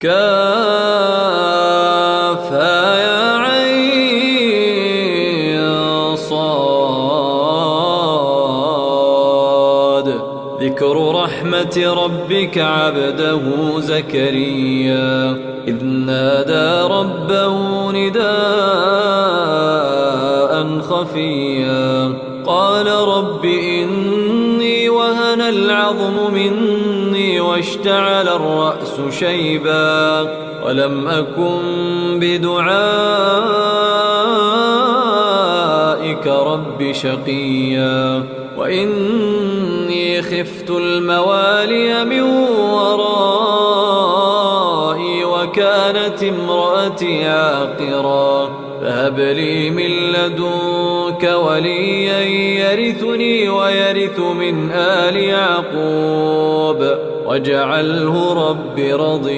كافها ذكر رحمة ربك عبده زكريا إذ نادى ربه نداء خفيا قال رب إني وهن العظم مني واشتعل الرأس شيبا ولم أكن بدعائك رب شقيا وإني خفت الموالي من ورائي وكانت امرأتي عاقرا فهب لي من لدنك وليا يرثني ويرث من آل يعقوب واجعله رب رضيا.